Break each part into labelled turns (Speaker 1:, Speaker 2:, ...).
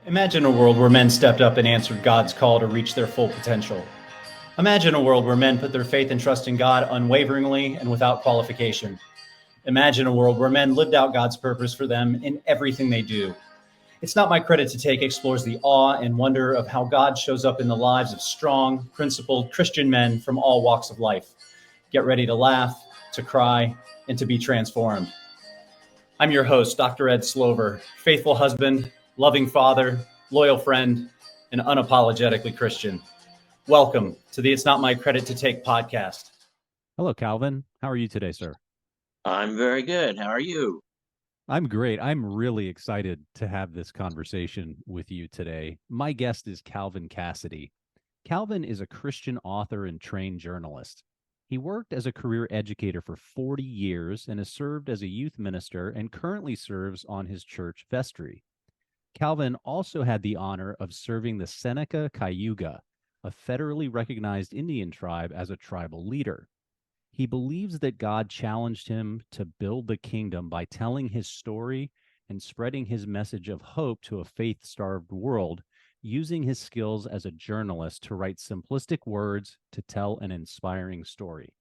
Speaker 1: Imagine a world where men stepped up and answered God's call to reach their full potential. Imagine a world where men put their faith and trust in God unwaveringly and without qualification. Imagine a world where men lived out God's purpose for them in everything they do. It's Not My Credit to Take explores the awe and wonder of how God shows up in the lives of strong, principled Christian men from all walks of life. Get ready to laugh, to cry, and to be transformed. I'm your host, Dr. Ed Slover, faithful husband, loving father, loyal friend, and unapologetically Christian. Welcome to the It's Not My Credit to Take podcast.
Speaker 2: Hello, Calvin. How are you today, sir?
Speaker 3: I'm very good. How are you?
Speaker 2: I'm great. I'm really excited to have this conversation with you today. My guest is Calvin Cassady. Calvin is a Christian author and trained journalist. He worked as a career educator for 40 years and has served as a youth minister and currently serves on his church vestry. Calvin also had the honor of serving the Seneca Cayuga, a federally recognized Indian tribe, as a tribal leader. He believes that God challenged him to build the kingdom by telling his story and spreading his message of hope to a faith-starved world, using his skills as a journalist to write simplistic words to tell an inspiring story.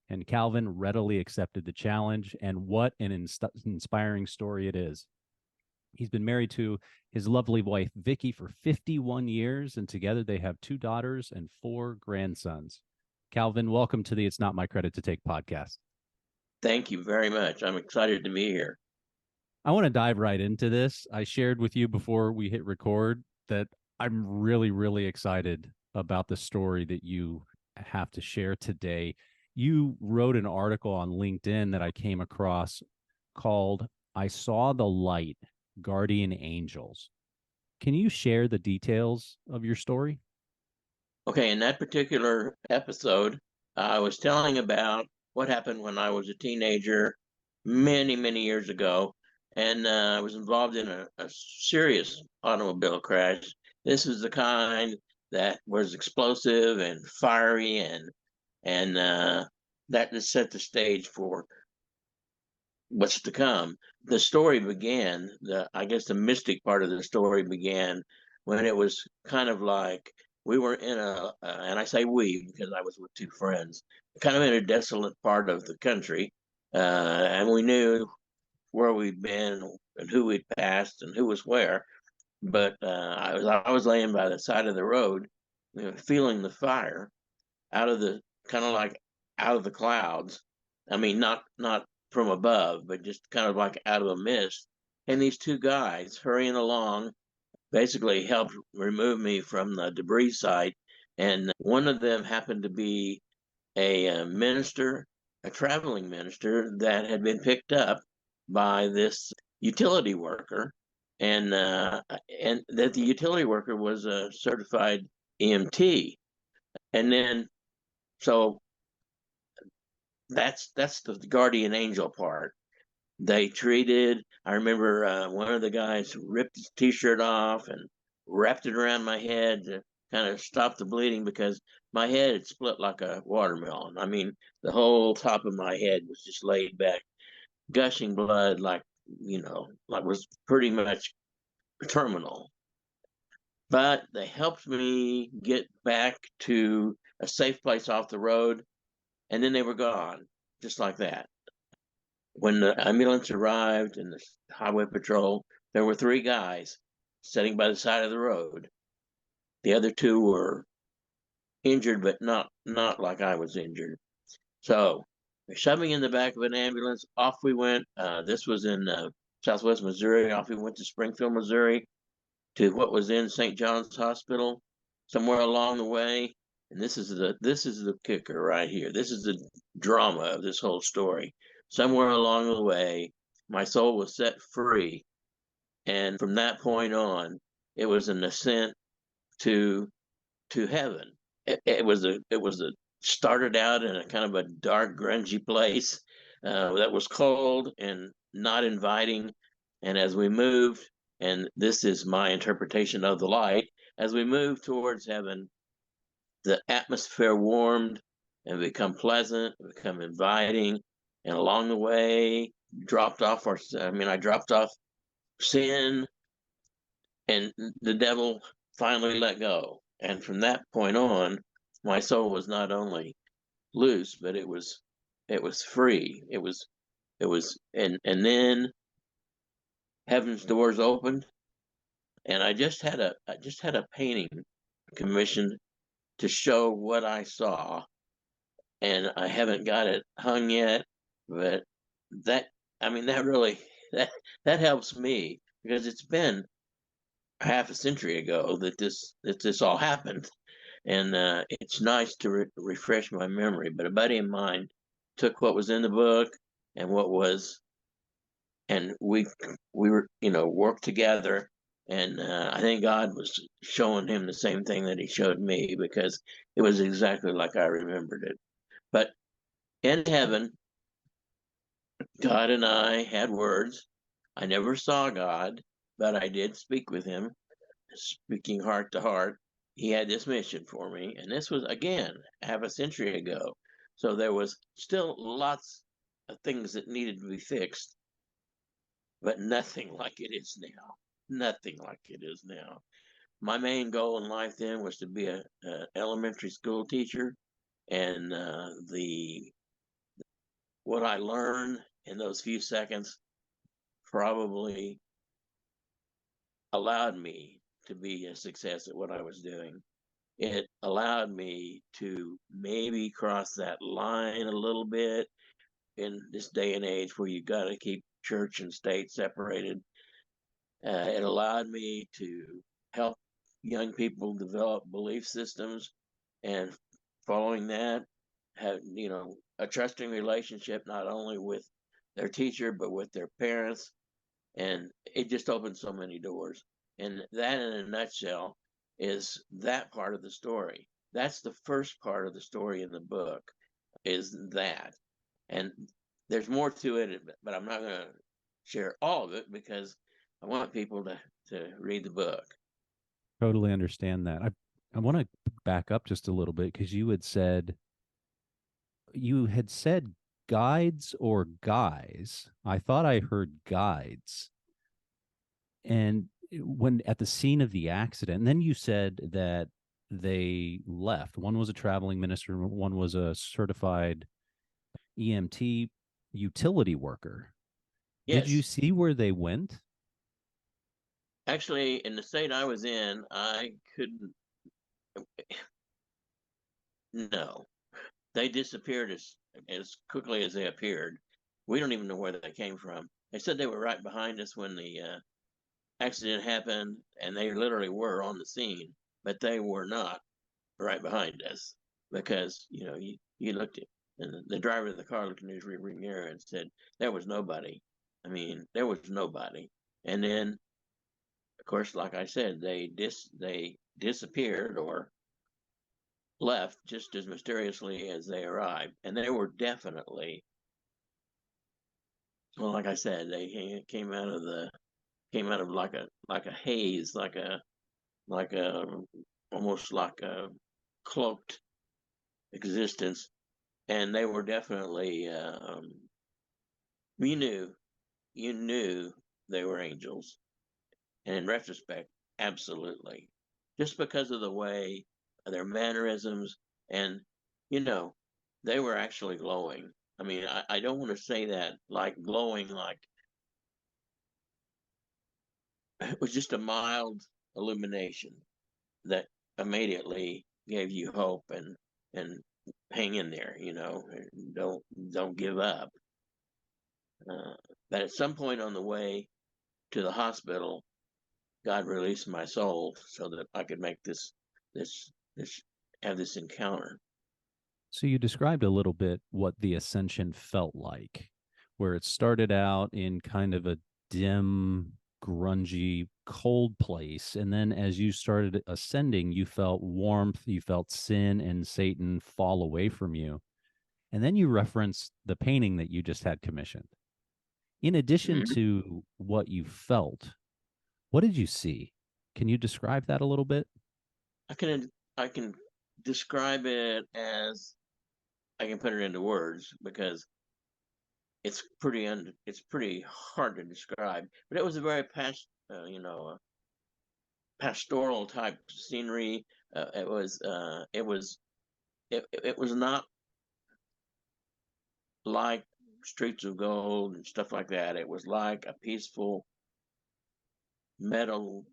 Speaker 2: And Calvin readily accepted the challenge, and what an inspiring story it is. He's been married to his lovely wife, Vicky, for 51 years, and together they have 2 daughters and 4 grandsons. Calvin, welcome to the It's Not My Credit to Take podcast.
Speaker 3: Thank you very much. I'm excited to be here.
Speaker 2: I want to dive right into this. I shared with you before we hit record that I'm really excited about the story that you have to share today. You wrote an article on LinkedIn that I came across called I Saw the Light, Guardian Angels. Can you share the details of your story?
Speaker 3: Okay, in that particular episode, I was telling about what happened when I was a teenager many years ago, and I was involved in a serious automobile crash. This is the kind that was explosive and fiery, and that just set the stage for what's to come. The story began, I guess the mystic part of the story began when it was kind of like we were in and I say we because I was with 2 friends, kind of in a desolate part of the country, and we knew where we'd been and who we'd passed and who was where. But I was laying by the side of the road, feeling the fire out of the kind of like out of the clouds. I mean, not from above, but just kind of like out of a mist. And these 2 guys hurrying along basically helped remove me from the debris site. And one of them happened to be a minister, a traveling minister that had been picked up by this utility worker, and that the utility worker was a certified EMT. And then so that's the guardian angel part. They treated. I remember one of the guys ripped his T-shirt off and wrapped it around my head to kind of stop the bleeding because my head had split like a watermelon. I mean, the whole top of my head was just laid back, gushing blood, like like was pretty much terminal. But they helped me get back to a safe place off the road, and then they were gone, just like that. When the ambulance arrived and the highway patrol, there were 3 guys sitting by the side of the road. The other 2 were injured, but not like I was injured. So they shoved me in the back of an ambulance. Off we went. This was in Southwest Missouri. Off we went to Springfield, Missouri, to what was in St. John's Hospital. Somewhere along the way, and this is the kicker right here. This is the drama of this whole story. Somewhere along the way, my soul was set free, and from that point on, it was an ascent to heaven. It was a started out in a kind of a dark, grungy place that was cold and not inviting. And as we moved, and this is my interpretation of the light, as we moved towards heaven, the atmosphere warmed and become pleasant, become inviting, and along the way, I dropped off sin, and the devil finally let go. And from that point on, my soul was not only loose, but it was free. And then heaven's doors opened, and I just had a painting commissioned to show what I saw, and I haven't got it hung yet, but that I mean that really that that helps me because it's been half a century ago that this all happened, and it's nice to refresh my memory. But a buddy of mine took what was in the book and what was, and we were worked together, and I think God was showing him the same thing that he showed me because it was exactly like I remembered it. But in heaven, God and I had words. I never saw God, but I did speak with him, speaking heart to heart. He had this mission for me, and this was again half a century ago. So there was still lots of things that needed to be fixed, but nothing like it is now. Nothing like it is now. My main goal in life then was to be a elementary school teacher, and the what I learned in those few seconds probably allowed me to be a success at what I was doing. It allowed me to maybe cross that line a little bit in this day and age where you got to keep church and state separated. It allowed me to help young people develop belief systems, and following that, have a trusting relationship not only with their teacher but with their parents, and it just opened so many doors. And that, in a nutshell, is that part of the story. That's the first part of the story in the book, is that. And there's more to it, but I'm not going to share all of it because I want people to read the book.
Speaker 2: Totally understand that. I want to back up just a little bit because you had said guides or guys. I thought I heard guides. And when at the scene of the accident, and then you said that they left. One was a traveling minister, one was a certified EMT utility worker. Did you
Speaker 3: Yes,
Speaker 2: see where they went?
Speaker 3: actually, in the state I was in, I couldn't. No, they disappeared as quickly as they appeared. We don't even know where they came from. They said they were right behind us when the accident happened, and they literally were on the scene, but they were not right behind us because you looked at, and the driver of the car looked in his rearview mirror and said there was nobody. I mean, there was nobody. And then, of course, like I said, they disappeared or left just as mysteriously as they arrived, and they were definitely, well, like I said, they came out of like a haze, like a almost like a cloaked existence, and they were definitely you knew you knew they were angels, and in retrospect, absolutely, just because of the way their mannerisms, and you know they were actually glowing. I mean, I don't want to say that like glowing, like it was just a mild illumination that immediately gave you hope, and hang in there, don't don't give up. Uh, but at some point on the way to the hospital, God released my soul so that I could make this have this encounter.
Speaker 2: So you described a little bit what the ascension felt like, where it started out in kind of a dim, grungy, cold place. And then as you started ascending, you felt warmth, you felt sin and Satan fall away from you. And then you referenced the painting that you just had commissioned. In addition
Speaker 3: Mhm.
Speaker 2: to what you felt, what did you see? Can you describe that a little bit?
Speaker 3: I can describe it as, I can put it into words because it's pretty hard to describe. But it was a very pastoral type scenery. It was not like Streets of Gold and stuff like that. It was like a peaceful meadow,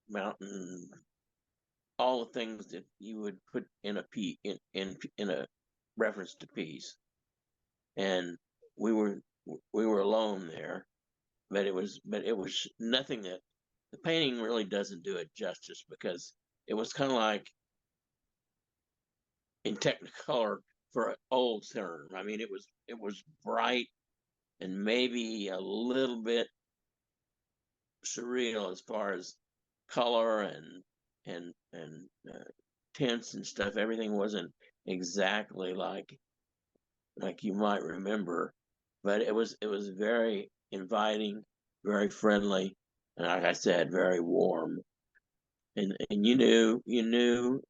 Speaker 3: mountain, all the things that you would put in a reference to peace. And we were we were alone there, but it was nothing that the painting really doesn't do it justice, because it was kind of like in Technicolor for an old term. I mean, it was bright and maybe a little bit surreal as far as color and tints and stuff. Everything wasn't exactly like you might remember, but it was very inviting, very friendly, and like I said, very warm. And you knew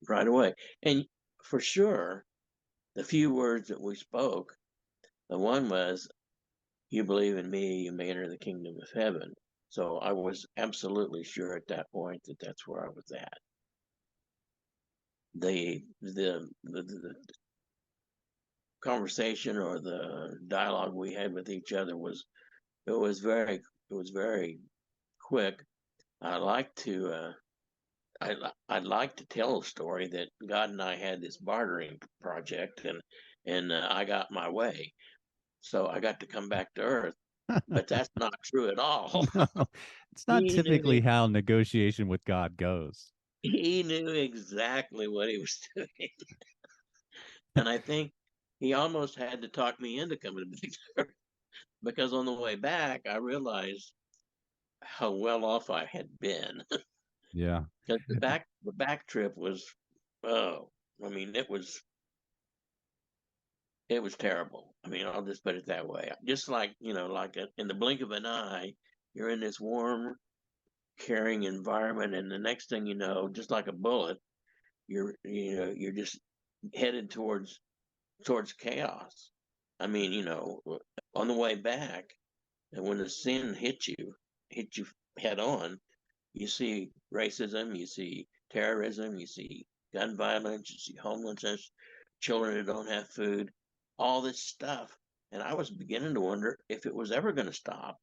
Speaker 3: right away. And for sure, the few words that we spoke, the one was, "You believe in me, you may enter the kingdom of heaven." So I was absolutely sure at that point that that's where I was at. The conversation or the dialogue we had with each other it was very it was very quick. I like to I'd like to tell a story that God and I had this bartering project, and I got my way, so I got to come back to Earth. But that's not true at all.
Speaker 2: No, it's not
Speaker 3: he
Speaker 2: typically
Speaker 3: knew
Speaker 2: how negotiation with God goes.
Speaker 3: he knew exactly what he was doing, and I think he almost had to talk me into coming back to Earth, because on the way back I realized how well off I had been.
Speaker 2: Yeah.
Speaker 3: Because the back trip was, oh, I mean, it was terrible. I mean, I'll just put it that way. Just like, like in the blink of an eye, you're in this warm, caring environment, and the next thing you know, just like a bullet, you're just headed towards chaos. I mean, on the way back, and when the sin hit you head on, you see racism, you see terrorism, you see gun violence, you see homelessness, children who don't have food, all this stuff. And I was beginning to wonder if it was ever going to stop.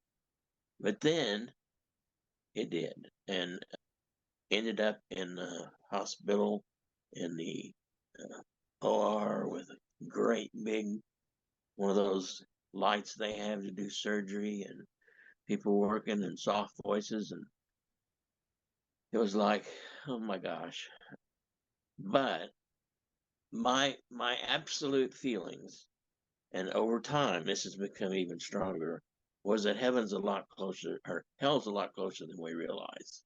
Speaker 3: But then it did, and ended up in the hospital in the OR with a great big one of those lights they have to do surgery, and people working and soft voices, and it was like, oh my gosh. But my absolute feelings, and over time this has become even stronger, was that heaven's a lot closer, or hell's a lot closer than we realize.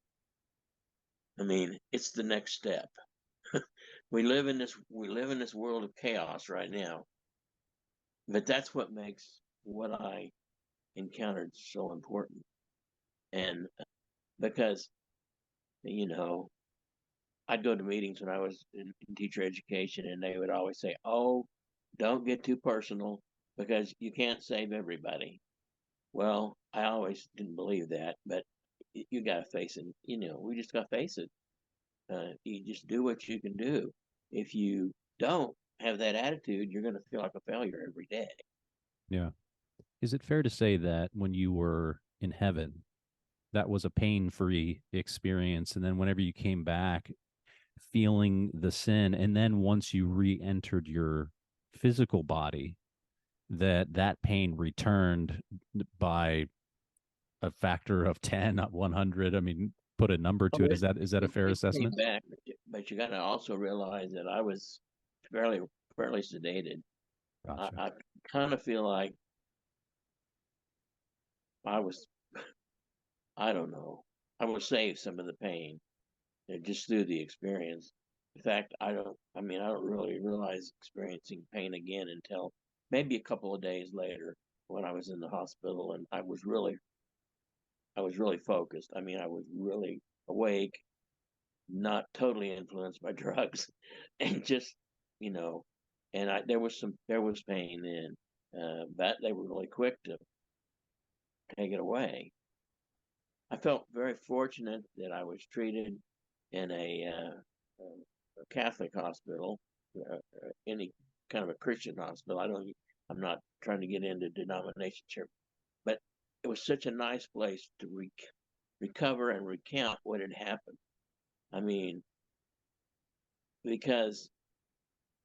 Speaker 3: I mean, it's the next step. We live in this world of chaos right now, but that's what makes what I encountered so important. And because, you know I'd go to meetings when I was in teacher education, and they would always say, "Oh, don't get too personal, because you can't save everybody." Well, I always didn't believe that, but you got to face it. We just got to face it. You just do what you can do. If you don't have that attitude, you're going to feel like a failure every day.
Speaker 2: Yeah. Is it fair to say that when you were in heaven, that was a pain-free experience, and then whenever you came back, feeling the sin, and then once you re-entered your physical body, that pain returned by a factor of 10, not 100? I mean, put a number
Speaker 3: Oh,
Speaker 2: to it. Is that a fair
Speaker 3: it came
Speaker 2: assessment?
Speaker 3: back, but you got to also realize that I was fairly fairly sedated.
Speaker 2: Gotcha.
Speaker 3: I kind of feel like I was, I don't know, I was saved some of the pain, just through the experience. In fact, I don't really realize experiencing pain again until maybe a couple of days later, when I was in the hospital, and I was really focused. I mean, I was really awake, not totally influenced by drugs, and just, you know, and there was pain then, but they were really quick to take it away. I felt very fortunate that I was treated in a Catholic hospital, any kind of a Christian hospital. I'm not trying to get into denominations here, but it was such a nice place to recover and recount what had happened. I mean, because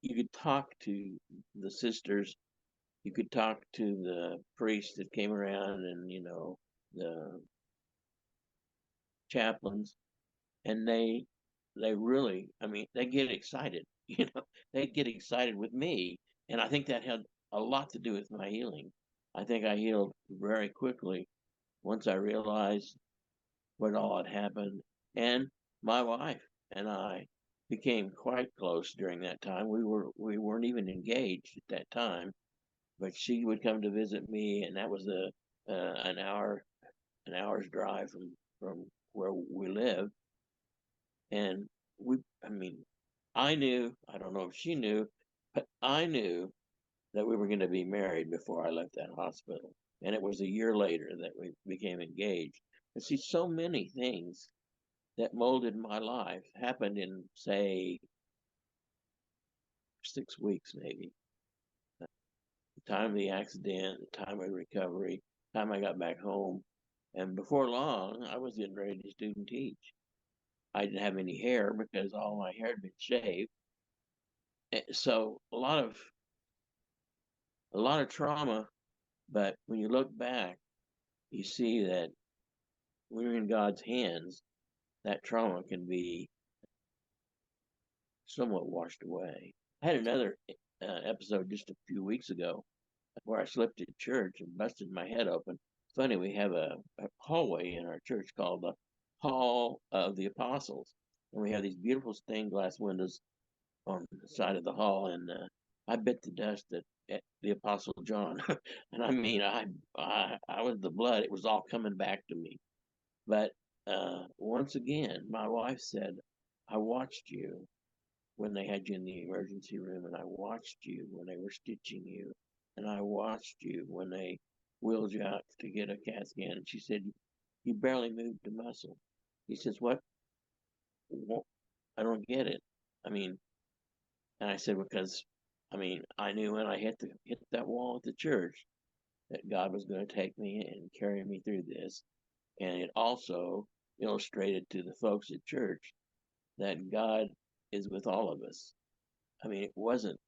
Speaker 3: you could talk to the sisters, you could talk to the priests that came around, and the chaplains, and they really, I mean, they get excited. They get excited with me, and I think that had a lot to do with my healing. I think I healed very quickly once I realized what all had happened, and my wife and I became quite close during that time. We weren't even engaged at that time, but she would come to visit me, and that was an hour's drive from where we live. And I mean, I knew, I don't know if she knew, but I knew that we were going to be married before I left that hospital. And it was a year later that we became engaged. And see, so many things that molded my life happened in, say, 6 weeks, maybe. The time of the accident, the time of recovery, time I got back home. And before long, I was getting ready to student teach. I didn't have any hair because all my hair had been shaved. So a lot of trauma, but when you look back, you see that when you're in God's hands, that trauma can be somewhat washed away. I had another episode just a few weeks ago where I slipped at church and busted my head open. Funny, we have a hallway in our church called the Hall of the Apostles, and we have these beautiful stained glass windows on the side of the hall, and I bit the dust at the Apostle John, and I mean, I was the blood; it was all coming back to me. But once again, my wife said, "I watched you when they had you in the emergency room, and I watched you when they were stitching you, and I watched you when they wheeled you out to get a CAT scan." And she said, "You barely moved a muscle." He says, "What? I don't get it. I mean," and I said, "Because, I mean, I knew when I hit that wall at the church that God was going to take me and carry me through this, and it also illustrated to the folks at church that God is with all of us. I mean, it wasn't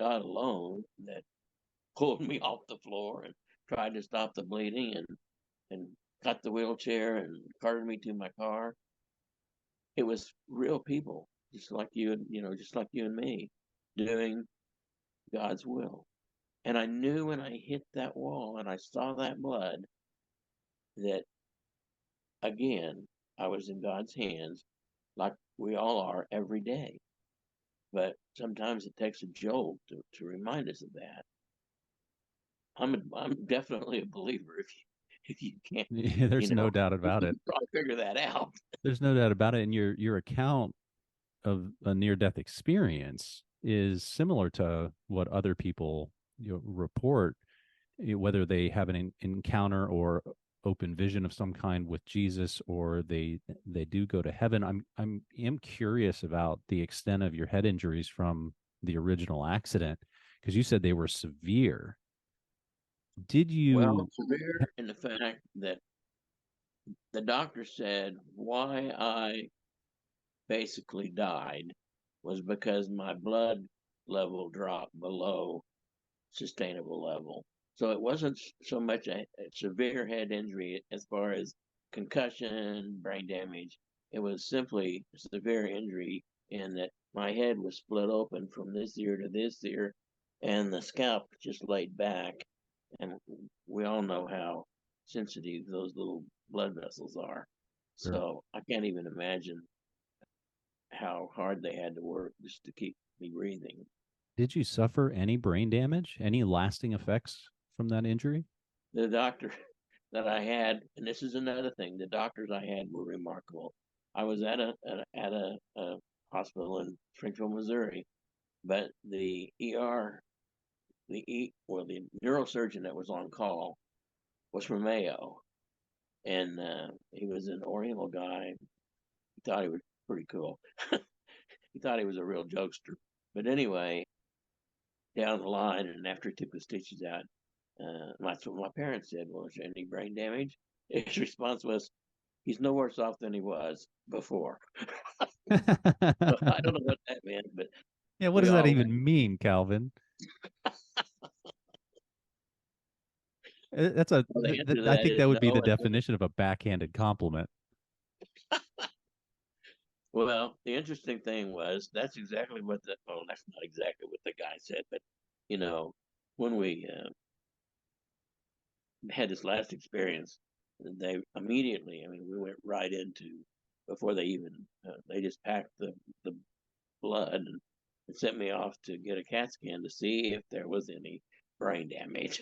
Speaker 3: God alone that pulled me off the floor and tried to stop the bleeding and cut the wheelchair and carted me to my car. It was real people, just like just like you and me, doing God's will. And I knew when I hit that wall and I saw that blood that, again, I was in God's hands, like we all are every day. But sometimes it takes a jolt to remind us of that. I'm definitely a believer. If you can't,
Speaker 2: Yeah, there's no doubt
Speaker 3: you
Speaker 2: about
Speaker 3: can
Speaker 2: it.
Speaker 3: probably figure that out.
Speaker 2: There's no doubt about it. And your account of a near death experience is similar to what other people report, whether they have an encounter or open vision of some kind with Jesus, or they do go to heaven. I'm curious about the extent of your head injuries from the original accident, because you said they were severe. Did
Speaker 3: Well,
Speaker 2: you?
Speaker 3: severe in the fact that the doctor said why I basically died was because my blood level dropped below sustainable level. So it wasn't so much a severe head injury as far as concussion, brain damage. It was simply a severe injury in that my head was split open from this ear to this ear, and the scalp just laid back. And we all know how sensitive those little blood vessels are.
Speaker 2: Sure.
Speaker 3: So I can't even imagine how hard they had to work just to keep me breathing.
Speaker 2: Did you suffer any brain damage? Any lasting effects from that injury?
Speaker 3: The doctor that I had, and this is another thing, the doctors I had were remarkable. I was at a hospital in Springfield, Missouri, but the ER, the neurosurgeon that was on call was from Mayo, and he was an Oriental guy. He thought he was pretty cool. He thought he was a real jokester. But anyway, down the line, and after he took the stitches out, that's what my parents said. Well, is there any brain damage? His response was, "He's no worse off than he was before." So I don't know what that meant, but
Speaker 2: Yeah, what
Speaker 3: we
Speaker 2: does that
Speaker 3: all went.
Speaker 2: even mean, Calvin? That's a.
Speaker 3: Well, the answer to
Speaker 2: I
Speaker 3: that
Speaker 2: think
Speaker 3: is
Speaker 2: that would be
Speaker 3: no.
Speaker 2: the definition of a backhanded compliment.
Speaker 3: Well, the interesting thing was that's exactly what the. Oh, that's not exactly what the guy said, but you know, when we had this last experience, they immediately. I mean, we went right into before they even. They just packed the blood and sent me off to get a CAT scan to see if there was any brain damage.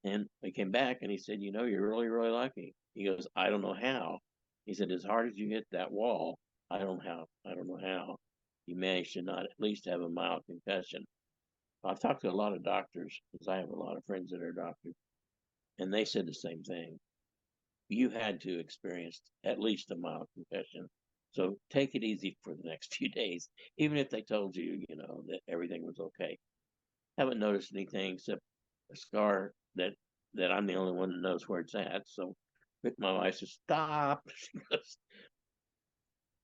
Speaker 3: And we came back and he said, you're really, really lucky. He goes, I don't know how. He said, as hard as you hit that wall, I don't know how you managed to not at least have a mild concussion. I've talked to a lot of doctors because I have a lot of friends that are doctors, and they said the same thing. You had to experience at least a mild concussion. So take it easy for the next few days, even if they told you, that everything was okay. Haven't noticed anything except a scar that I'm the only one that knows where it's at. So my wife says, "Stop!" She goes,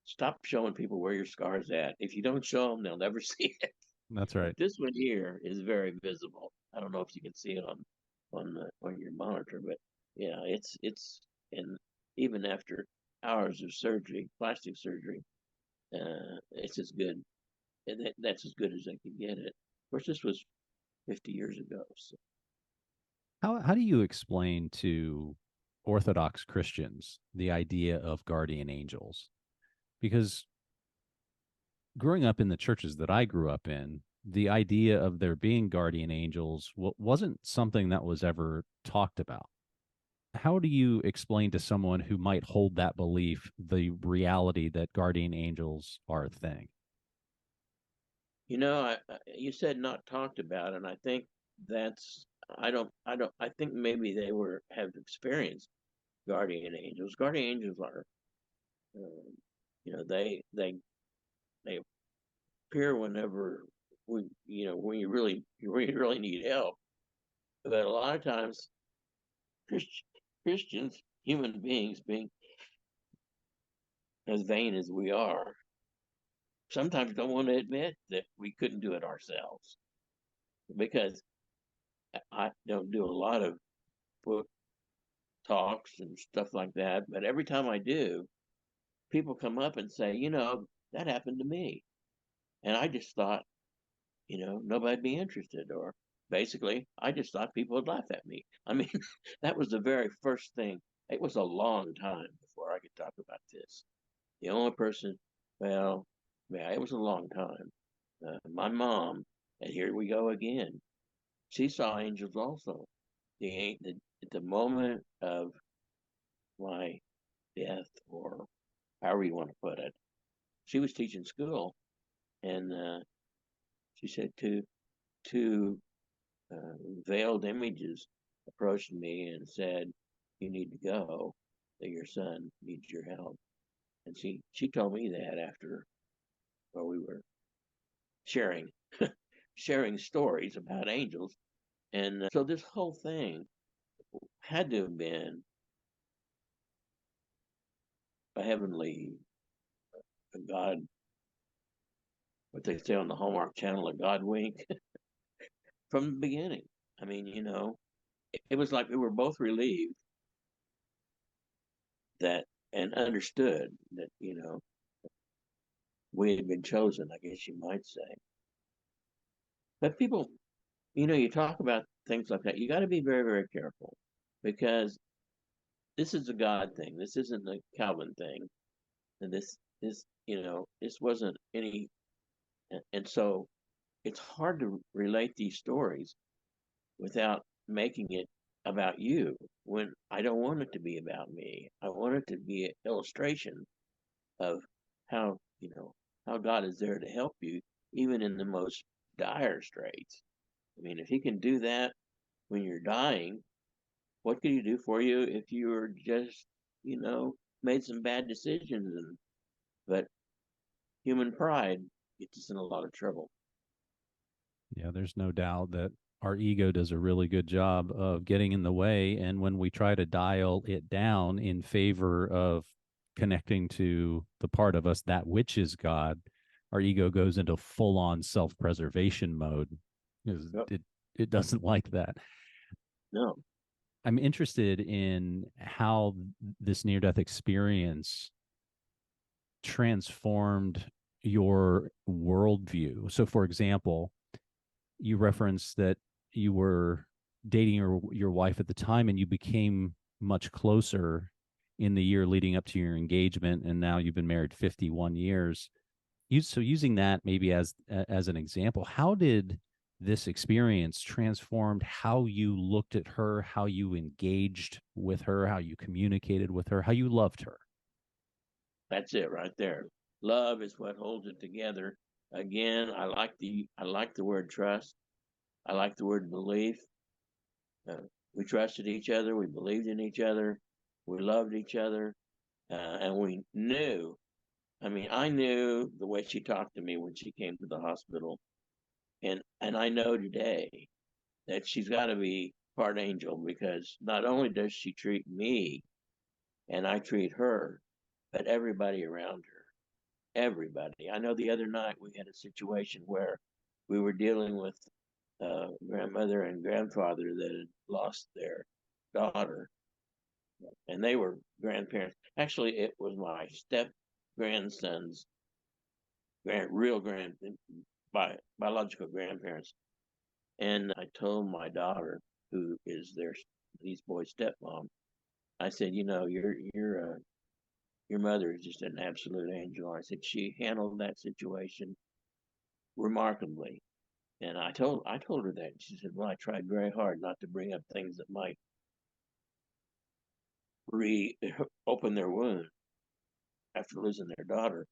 Speaker 3: "Stop showing people where your scar's at. If you don't show them, they'll never see it."
Speaker 2: That's
Speaker 3: But
Speaker 2: right.
Speaker 3: this one here is very visible. I don't know if you can see it on your monitor, but yeah, it's and even after hours of surgery, plastic surgery, it's as good. And that's as good as they can get it. Of course, this was 50 years ago. So
Speaker 2: How do you explain to Orthodox Christians the idea of guardian angels? Because growing up in the churches that I grew up in, the idea of there being guardian angels wasn't something that was ever talked about. How do you explain to someone who might hold that belief the reality that guardian angels are a thing?
Speaker 3: you said not talked about, and I think that's I think maybe they have experienced guardian angels. Guardian angels are, uh, they appear whenever when you really need help. But a lot of times, Christ, Christians, human beings, being as vain as we are, sometimes don't want to admit that we couldn't do it ourselves because I don't do a lot of book talks and stuff like that. But every time I do, people come up and say, that happened to me. And I just thought, nobody'd be interested. Or basically, I just thought people would laugh at me. I mean, that was the very first thing. It was a long time before I could talk about this. The only person, well, yeah, it was a long time. My mom, and here we go again. She saw angels also. At the moment of my death, or however you want to put it, she was teaching school, and she said two veiled images approached me and said, "You need to go. That your son needs your help." And she told me that after, well, we were sharing sharing stories about angels, and so this whole thing had to have been a heavenly a God, what they say on the Hallmark Channel, a God wink from the beginning. I mean, it was like we were both relieved that and understood that, we had been chosen, I guess you might say. But people, you talk about things like that, you got to be very, very careful because this is a God thing. This isn't a Calvin thing. And this wasn't any, and so it's hard to relate these stories without making it about you when I don't want it to be about me. I want it to be an illustration of how, how God is there to help you, even in the most dire straits. I mean, if He can do that when you're dying, what could he do for you if you were just, you know, made some bad decisions? And but human pride gets us in a lot of trouble.
Speaker 2: Yeah, there's no doubt that our ego does a really good job of getting in the way. And when we try to dial it down in favor of connecting to the part of us that which is God, our ego goes into full on self preservation mode because
Speaker 3: Yep.
Speaker 2: it doesn't like that.
Speaker 3: No.
Speaker 2: I'm interested in how this near death experience transformed your worldview. So, for example, you referenced that you were dating your wife at the time and you became much closer in the year leading up to your engagement, and now you've been married 51 years. So using that maybe as an example, how did this experience transformed how you looked at her, how you engaged with her, how you communicated with her, how you loved her?
Speaker 3: That's it right there. Love is what holds it together. Again, I like the word trust. I like the word belief. We trusted each other. We believed in each other. We loved each other, and we knew. I mean, I knew the way she talked to me when she came to the hospital, and I know today that she's got to be part angel, because not only does she treat me and I treat her, but everybody around her. Everybody. I know the other night we had a situation where we were dealing with grandmother and grandfather that had lost their daughter, and they were grandparents. Actually, it was my step grandson's real biological grandparents. And I told my daughter, who is these boys' stepmom, I said, you know, your mother is just an absolute angel. I said she handled that situation remarkably. And I told her that. She said, "Well, I tried very hard not to bring up things that might reopen their wound after losing their daughter."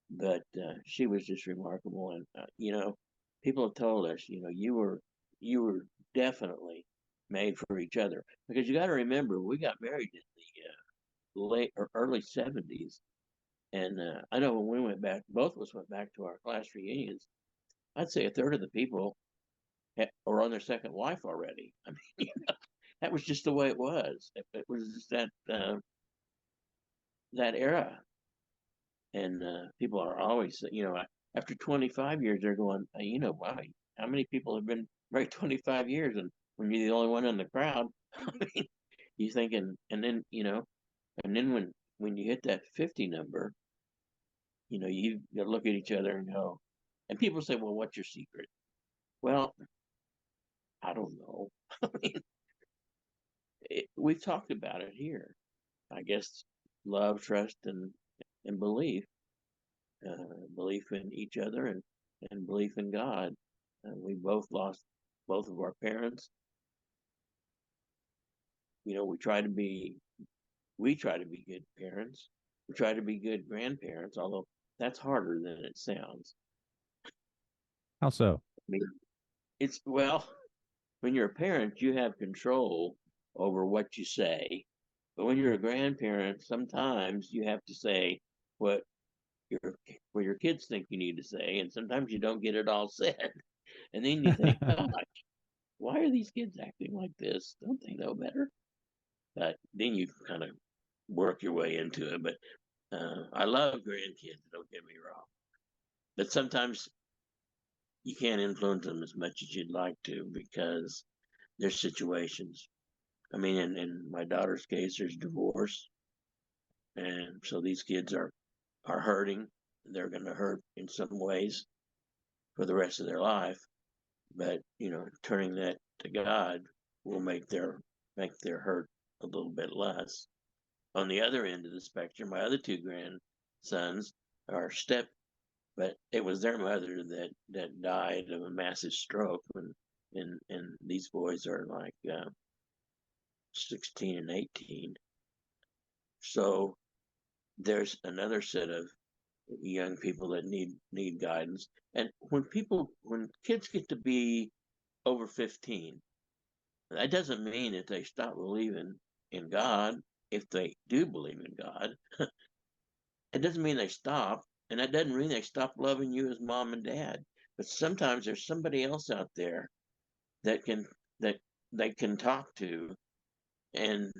Speaker 3: But she was just remarkable. And you know, people have told us, you know, you were definitely made for each other, because you got to remember we got married in the late or early '70s, and I know when we went back, both of us went back to our class reunions. I'd say a third of the people or on their second wife already. I mean, that was just the way it was. It was just that era, and people are always, you know, after 25 years, they're going, you know, wow, how many people have been married 25 years, and when you're the only one in the crowd, I mean, you thinking, and then you know, and then when you hit that 50 number, you know, you look at each other and go, and people say, well, what's your secret? Well, I don't know. I mean, we've talked about it here. I guess love, trust, and belief, belief in each other, and belief in God. We both lost both of our parents. You know, we try to be good parents. We try to be good grandparents, although that's harder than it sounds.
Speaker 2: How so?
Speaker 3: I mean, it's well, when you're a parent, you have control over what you say, but when you're a grandparent, sometimes you have to say what your what your kids think you need to say, and sometimes you don't get it all said. And then you think, gosh, why are these kids acting like this? Don't they know better? But then you kind of work your way into it. But I love grandkids, don't get me wrong. But sometimes you can't influence them as much as you'd like to, because there's situations. I mean, in my daughter's case, there's divorce. And so these kids are hurting. They're going to hurt in some ways for the rest of their life. But, you know, turning that to God will make their hurt a little bit less. On the other end of the spectrum, my other two grandsons are but it was their mother that died of a massive stroke, and these boys are like 16 and 18. So there's another set of young people that need guidance. And when kids get to be over 15, That doesn't mean that they stop believing in God. If they do believe in God, it doesn't mean they stop, and that doesn't mean they stop loving you as mom and dad. But sometimes there's somebody else out there that can that they can talk to, and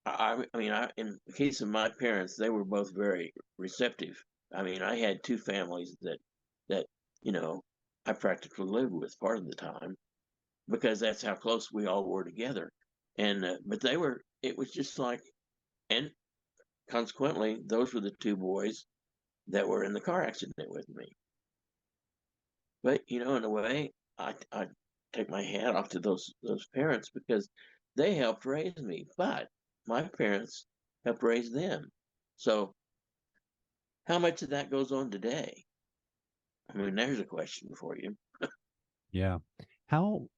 Speaker 3: in the case of my parents, they were both very receptive. I mean, I had two families that you know I practically lived with part of the time because that's how close we all were together. And but they were. It was just like, and consequently, those were the two boys that were in the car accident with me. But in a way, I take my hat off to those parents because they helped raise me. But my parents helped raise them. So how much of that goes on today? I mean, there's a question for you.
Speaker 2: Yeah. How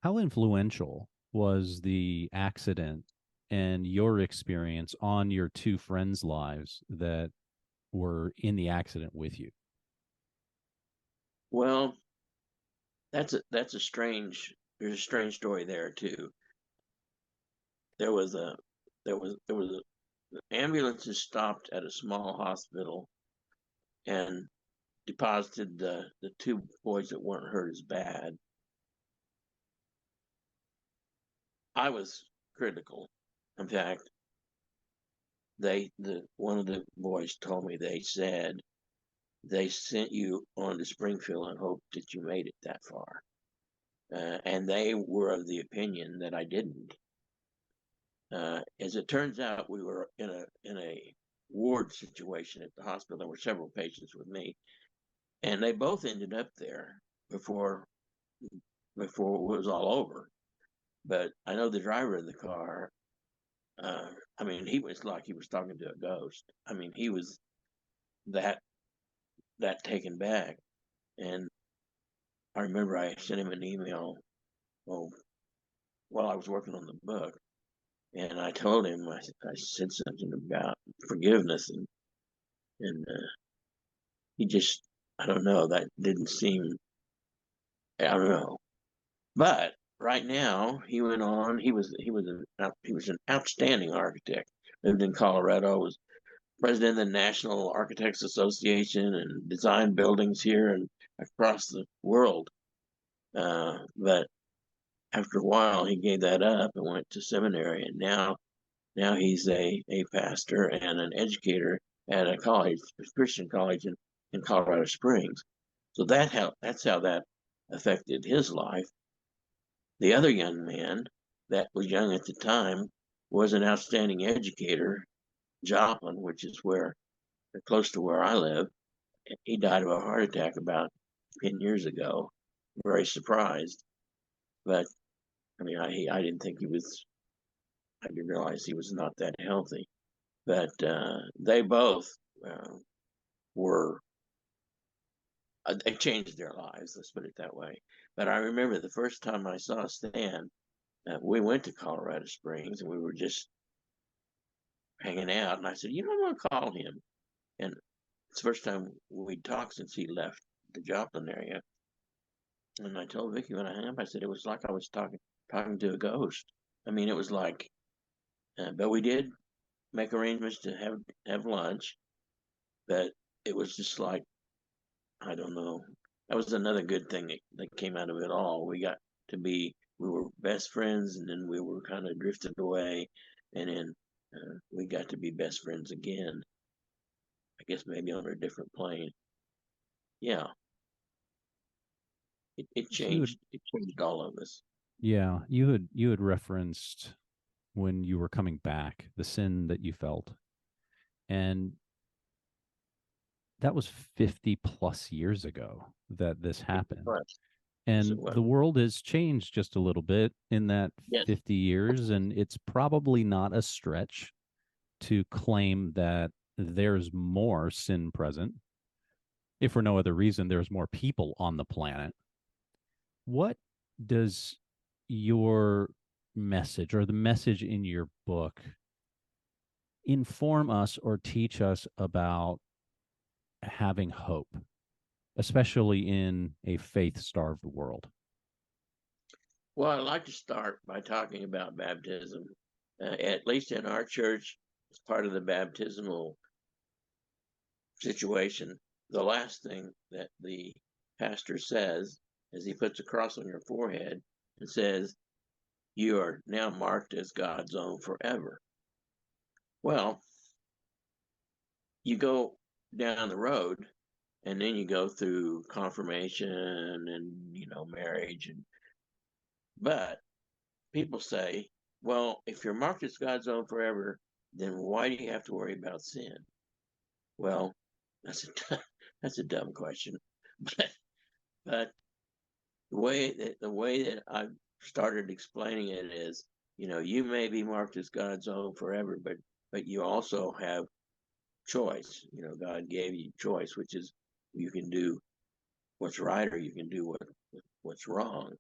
Speaker 2: how influential was the accident and your experience on your two friends' lives that were in the accident with you?
Speaker 3: Well, that's a strange. There's a strange story there too. There was a there was ambulances stopped at a small hospital and deposited the two boys that weren't hurt as bad. I was critical. In fact, the one of the boys told me they said they sent you on to Springfield and hoped that you made it that far, and they were of the opinion that I didn't. As it turns out, we were in a ward situation at the hospital. There were several patients with me, and they both ended up there before before it was all over. But I know the driver of the car. I mean, he was like he was talking to a ghost. I mean, he was that that taken back. And I remember I sent him an email, well, while I was working on the book, and I told him I said something about forgiveness, and he just I don't know that didn't seem I don't know. But right now he went on. He was an outstanding architect. Lived in Colorado. Was president of the National Architects Association and designed buildings here and across the world. But after a while, he gave that up and went to seminary, and now he's a pastor and an educator at a college, a Christian college in Colorado Springs. So that's how that affected his life. The other young man that was young at the time was an outstanding educator, Joplin, which is where close to where I live. He died of a heart attack about 10 years ago. Very surprised, but I mean, I didn't think he was. I didn't realize he was not that healthy. But they both uh, were. They changed their lives. Let's put it that way. But I remember the first time I saw Stan. We went to Colorado Springs and we were just hanging out. And I said, I'm going to call him. And it's the first time we'd talked since he left the Joplin area. And I told Vicky when I hung up, I said it was like I was talking to a ghost. I mean, it was like, but we did make arrangements to have lunch. But it was just like I don't know. That was another good thing that came out of it all. We were best friends, and then we were kind of drifted away, and then we got to be best friends again. I guess maybe on a different plane. Yeah, it
Speaker 2: So you had,
Speaker 3: changed. It changed all of us.
Speaker 2: yeah, you had referenced when you were coming back, the sin that you felt. And that was 50 plus years ago that this
Speaker 3: It
Speaker 2: happened.
Speaker 3: was. Yes, it
Speaker 2: And
Speaker 3: was.
Speaker 2: the world has changed just a little bit in that
Speaker 3: Yes.
Speaker 2: 50 years. And it's probably not a stretch to claim that there's more sin present. If for no other reason, there's more people on the planet. What does your message or the message in your book inform us or teach us about having hope, especially in a faith starved world?
Speaker 3: Well, I'd like to start by talking about baptism. At least in our church, as part of the baptismal situation, the last thing that the pastor says is he puts a cross on your forehead and says, "You are now marked as God's own forever." Well, you go down the road and then you go through confirmation and, marriage. But people say, well, if you're marked as God's own forever, then why do you have to worry about sin? Well, that's that's a dumb question. But but the way that I've started explaining it is, you may be marked as God's own forever, but you also have choice. God gave you choice, which is you can do what's right or you can do what's wrong.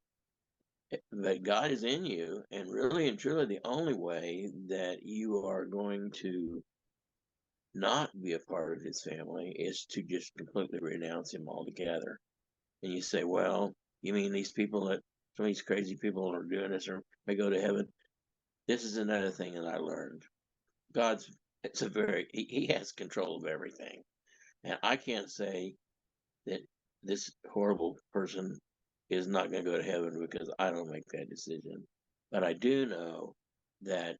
Speaker 3: But God is in you, and really and truly, the only way that you are going to not be a part of His family is to just completely renounce Him altogether. And you say, well, you mean these people that some of these crazy people are doing this or may go to heaven? This is another thing that I learned. God's He has control of everything, and I can't say that this horrible person is not going to go to heaven because I don't make that decision. But I do know that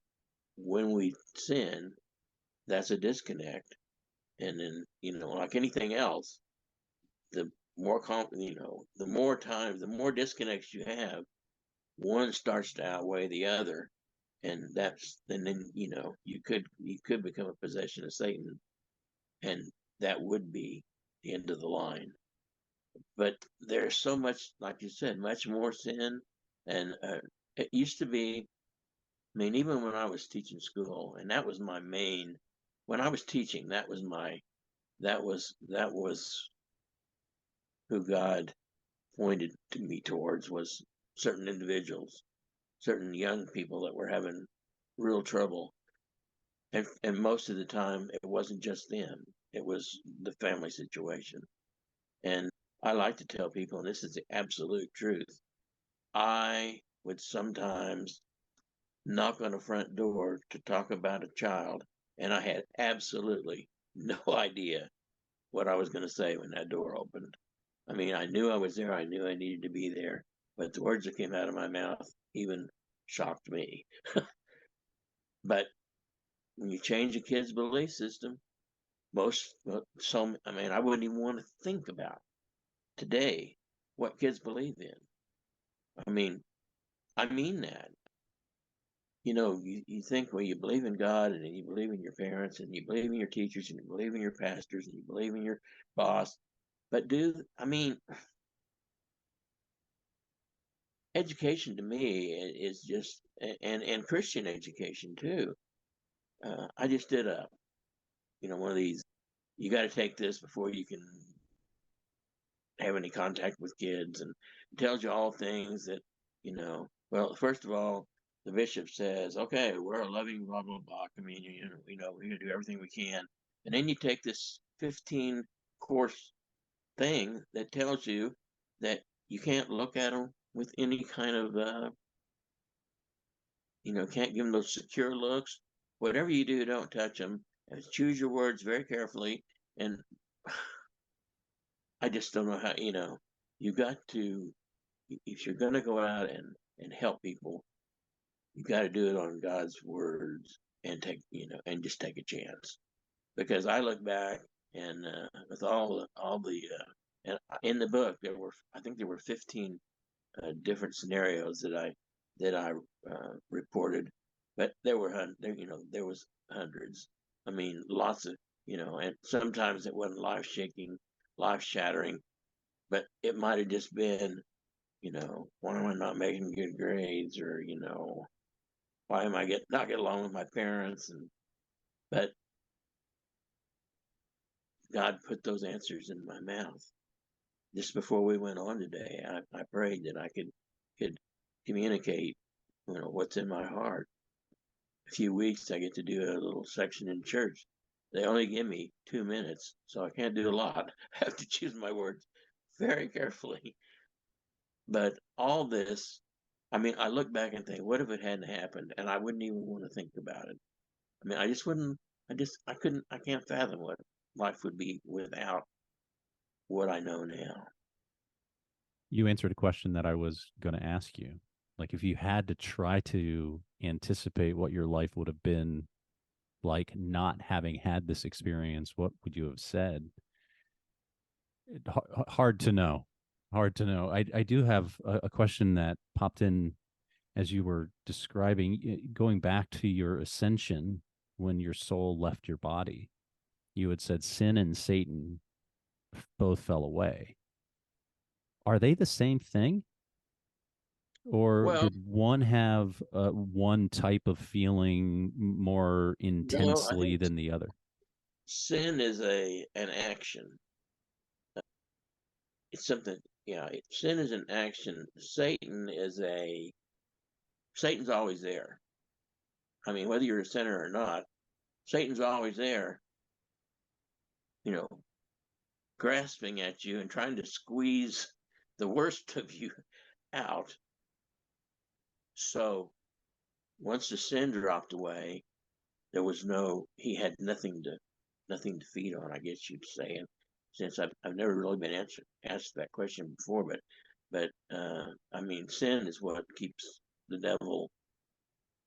Speaker 3: when we sin, that's a disconnect. And then, like anything else, the the more times, the more disconnects you have, one starts to outweigh the other. And then, you could become a possession of Satan, and that would be the end of the line. But there's so much, like you said, much more sin. And it used to be, I mean, even when I was teaching school, and that was my main, when I was teaching, that was who God pointed to me towards, was certain individuals, certain young people that were having real trouble. And most of the time, it wasn't just them, it was the family situation. And I like to tell people, and this is the absolute truth, I would sometimes knock on a front door to talk about a child, and I had absolutely no idea what I was going to say when that door opened. I mean, I knew I was there, I knew I needed to be there, but the words that came out of my mouth even shocked me. But when you change a kid's belief system, I wouldn't even want to think about today what kids believe in. I mean, I mean that. You think, well, you believe in God and you believe in your parents and you believe in your teachers and you believe in your pastors and you believe in your boss. But education to me is just, and Christian education too. I just did one of these, you got to take this before you can have any contact with kids, and it tells you all things that, well, first of all, the bishop says, okay, we're a loving blah blah blah communion, we're going to do everything we can. And then you take this 15 course thing that tells you that you can't look at them with any kind of can't give them those secure looks. Whatever you do, don't touch them, and choose your words very carefully. And I just don't know how, you got to, if you're going to go out and help people, you got to do it on God's words, and and just take a chance. Because I look back, and with all the and in the book I think there were 15 different scenarios that I reported, but there was hundreds. I mean, lots of, and sometimes it wasn't life shattering, but it might have just been, why am I not making good grades, or why am I not get along with my parents, but God put those answers in my mouth just before we went on today. I prayed that I could communicate, what's in my heart. A few weeks I get to do a little section in church. They only give me 2 minutes, so I can't do a lot. I have to choose my words very carefully. But all this I mean, I look back and think, what if it hadn't happened? And I wouldn't even want to think about it. I mean, I just wouldn't, I can't fathom what life would be without what I know now.
Speaker 2: You answered a question that I was going to ask you. Like, if you had to try to anticipate what your life would have been like not having had this experience, what would you have said? Hard to know. Hard to know. I do have a question that popped in as you were describing, going back to your ascension when your soul left your body. You had said sin and Satan both fell away. Are they the same thing? Or
Speaker 3: Well,
Speaker 2: did one have one type of feeling more
Speaker 3: no, I
Speaker 2: intensely
Speaker 3: think
Speaker 2: than the other?
Speaker 3: sin is an action. It's something, sin is an action. Satan's always there. I mean, whether you're a sinner or not, Satan's always there, you know, grasping at you and trying to squeeze the worst of you out. So once the sin dropped away, he had nothing to feed on, I guess you'd say. And since I've never really been asked that question before, but I mean, sin is what keeps the devil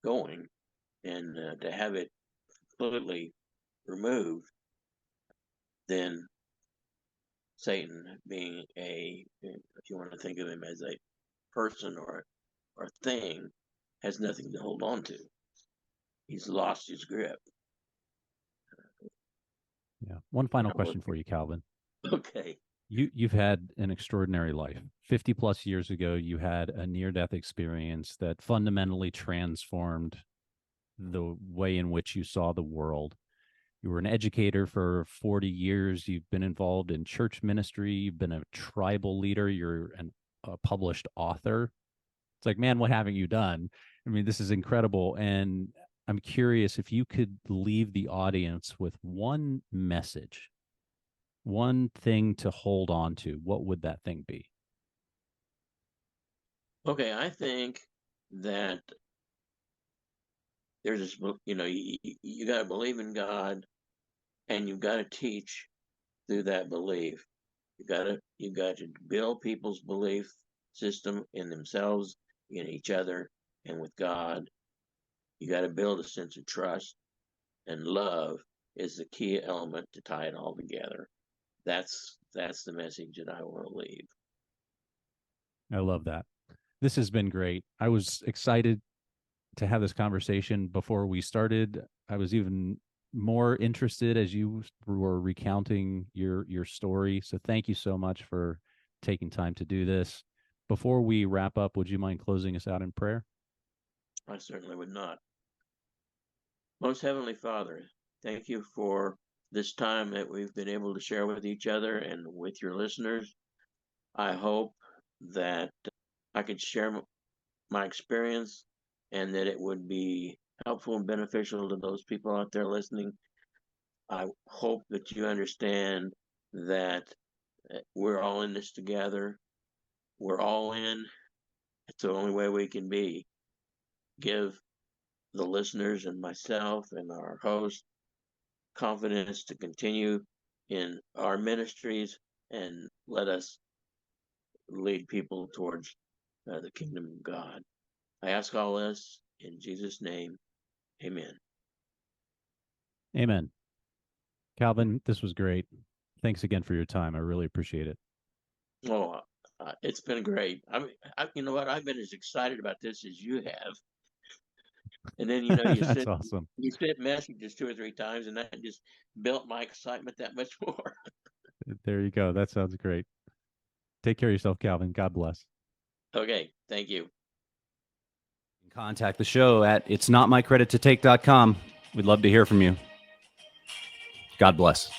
Speaker 3: going, and to have it completely removed, then Satan, being if you want to think of him as a person or thing, has nothing to hold on to. He's lost his grip.
Speaker 2: Yeah. One final question for you, Calvin.
Speaker 3: Okay.
Speaker 2: You've had an extraordinary life. 50 plus years ago, you had a near-death experience that fundamentally transformed the way in which you saw the world. You were an educator for 40 years. You've been involved in church ministry. You've been a tribal leader. You're a published author. It's like, man, what haven't you done? I mean, this is incredible. And I'm curious if you could leave the audience with one message, one thing to hold on to, what would that thing be?
Speaker 3: Okay, I think that there's this, you got to believe in God, and you've got to teach through that belief. You got to build people's belief system in themselves, in each other, and with God. You got to build a sense of trust, and love is the key element to tie it all together. That's the message that I want to leave.
Speaker 2: I love that. This has been great. I was excited to have this conversation before we started. I was even more interested as you were recounting your story. So thank you so much for taking time to do this. Before we wrap up, would you mind closing us out in prayer?
Speaker 3: I certainly would not. Most Heavenly Father, thank you for this time that we've been able to share with each other and with your listeners. I hope that I could share my experience and that it would be helpful and beneficial to those people out there listening. I hope that you understand that we're all in this together. We're all in. It's the only way we can be. Give the listeners and myself and our host confidence to continue in our ministries, and let us lead people towards the kingdom of God. I ask all this in Jesus' name. Amen.
Speaker 2: Amen. Calvin, this was great. Thanks again for your time. I really appreciate it.
Speaker 3: Oh, it's been great. You know what? I've been as excited about this as you have. And then,
Speaker 2: That's awesome.
Speaker 3: you sent messages 2 or 3 times, and that just built my excitement that much more.
Speaker 2: There you go. That sounds great. Take care of yourself, Calvin. God bless.
Speaker 3: Okay. Thank you.
Speaker 1: Contact the show at itsnotmycredittotake.com. We'd love to hear from you. God bless.